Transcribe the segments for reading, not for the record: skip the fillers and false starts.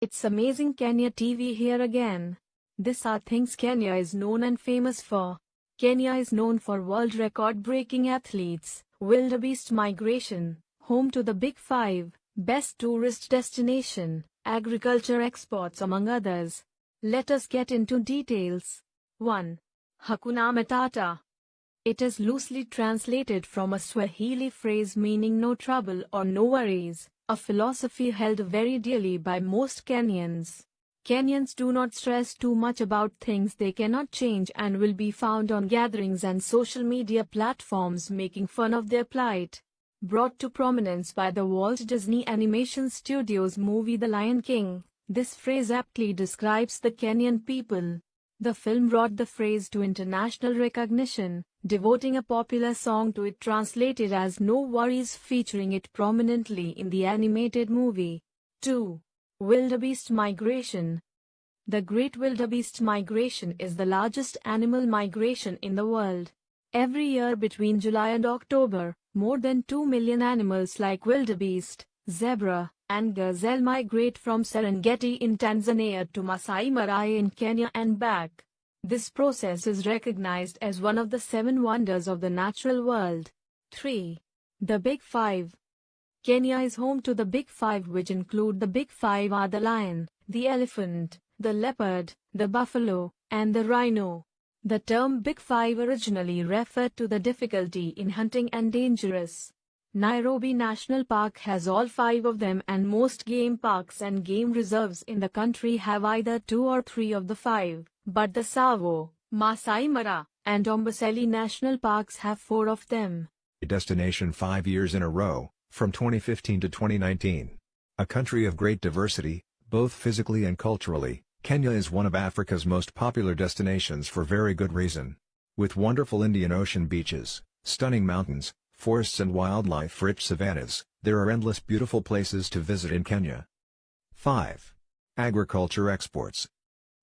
It's amazing Kenya TV here again. This are things Kenya is known and famous for. Kenya is known for world record-breaking athletes, wildebeest migration, home to the Big Five, best tourist destination, agriculture exports among others. Let us get into details. 1. Hakuna Matata. It is loosely translated from a Swahili phrase meaning no trouble or no worries, a philosophy held very dearly by most Kenyans. Kenyans do not stress too much about things they cannot change and will be found on gatherings and social media platforms making fun of their plight. Brought to prominence by the Walt Disney Animation Studios movie The Lion King, this phrase aptly describes the Kenyan people. The film brought the phrase to international recognition, devoting a popular song to it translated as No Worries featuring it prominently in the animated movie. 2. Wildebeest migration. The Great Wildebeest Migration is the largest animal migration in the world. Every year between July and October, more than 2 million animals like wildebeest, zebra, and gazelle migrate from Serengeti in Tanzania to Masai Mara in Kenya and back. This process is recognized as one of the 7 wonders of the natural world. 3. The Big Five. Kenya is home to the Big Five, which include the Big Five are the lion, the elephant, the leopard, the buffalo, and the rhino. The term Big Five originally referred to the difficulty in hunting and dangerous. Nairobi National Park has all 5 of them, and most game parks and game reserves in the country have either 2 or 3 of the 5, but the Tsavo, Masai Mara, and Amboseli National Parks have 4 of them. Destination 5 years in a row, from 2015 to 2019. A country of great diversity, both physically and culturally, Kenya is one of Africa's most popular destinations for very good reason. With wonderful Indian Ocean beaches, stunning mountains, forests and wildlife-rich savannas, there are endless beautiful places to visit in Kenya. 5. Agriculture exports.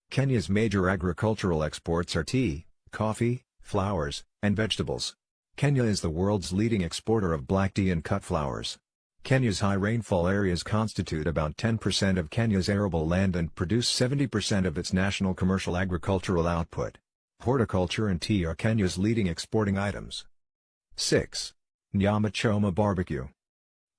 Kenya's major agricultural exports are tea, coffee, flowers, and vegetables. Kenya is the world's leading exporter of black tea and cut flowers. Kenya's high rainfall areas constitute about 10% of Kenya's arable land and produce 70% of its national commercial agricultural output. Horticulture and tea are Kenya's leading exporting items. 6. Nyama Choma barbecue.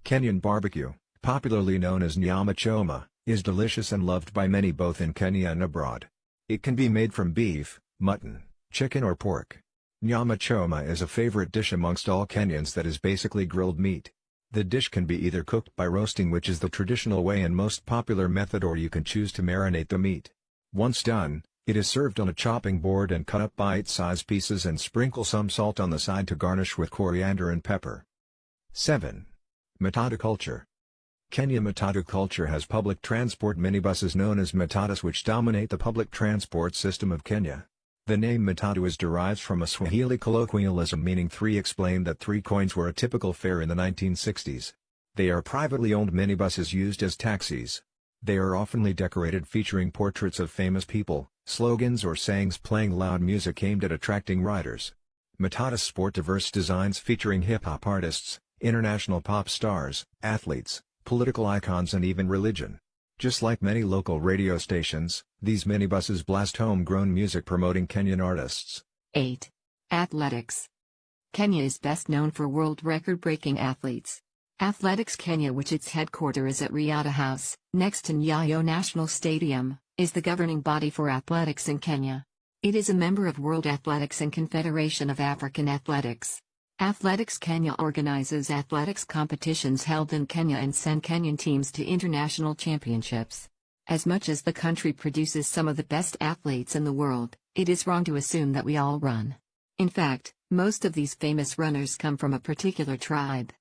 Kenyan barbecue, popularly known as nyama choma, is delicious and loved by many both in Kenya and abroad. It can be made from beef, mutton, chicken or pork. Nyama choma is a favorite dish amongst all Kenyans that is basically grilled meat. The dish can be either cooked by roasting, which is the traditional way and most popular method, or you can choose to marinate the meat. Once done, it is served on a chopping board and cut up bite-sized pieces and sprinkle some salt on the side to garnish with coriander and pepper. 7. Matatu culture. Kenya matatu culture has public transport minibuses known as matatus which dominate the public transport system of Kenya. The name matatu is derived from a Swahili colloquialism meaning 3, explained that 3 coins were a typical fare in the 1960s. They are privately owned minibuses used as taxis. They are oftenly decorated featuring portraits of famous people, slogans or sayings playing loud music aimed at attracting riders. Matatus sport diverse designs featuring hip-hop artists, international pop stars, athletes, political icons and even religion. Just like many local radio stations, these minibuses blast homegrown music promoting Kenyan artists. 8. Athletics. Kenya is best known for world record-breaking athletes. Athletics Kenya, which its headquarters is at Riata House, next to Nyayo National Stadium, is the governing body for athletics in Kenya. It is a member of World Athletics and Confederation of African Athletics. Athletics Kenya organizes athletics competitions held in Kenya and send Kenyan teams to international championships. As much as the country produces some of the best athletes in the world, it is wrong to assume that we all run. In fact, most of these famous runners come from a particular tribe.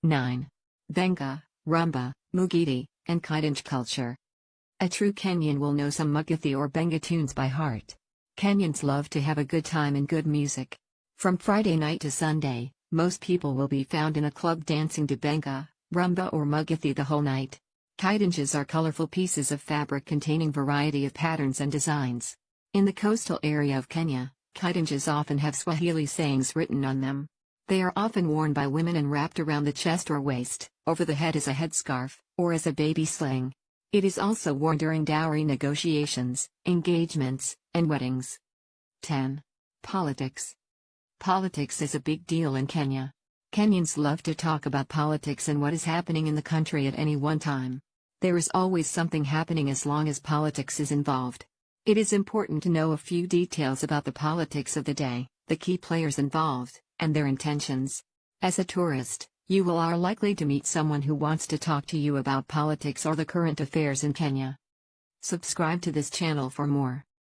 9. Benga, Rumba, Mugiti, and Kidinge culture. A true Kenyan will know some Mugithi or Benga tunes by heart. Kenyans love to have a good time and good music. From Friday night to Sunday, most people will be found in a club dancing to Benga, Rumba or Mugithi the whole night. Kidinges are colorful pieces of fabric containing variety of patterns and designs. In the coastal area of Kenya, kidinges often have Swahili sayings written on them. They are often worn by women and wrapped around the chest or waist, over the head as a headscarf, or as a baby sling. It is also worn during dowry negotiations, engagements, and weddings. 10. Politics. Politics is a big deal in Kenya. Kenyans love to talk about politics and what is happening in the country at any one time. There is always something happening as long as politics is involved. It is important to know a few details about the politics of the day, the key players involved, and their intentions. As a tourist, you are likely to meet someone who wants to talk to you about politics or the current affairs in Kenya. Subscribe to this channel for more.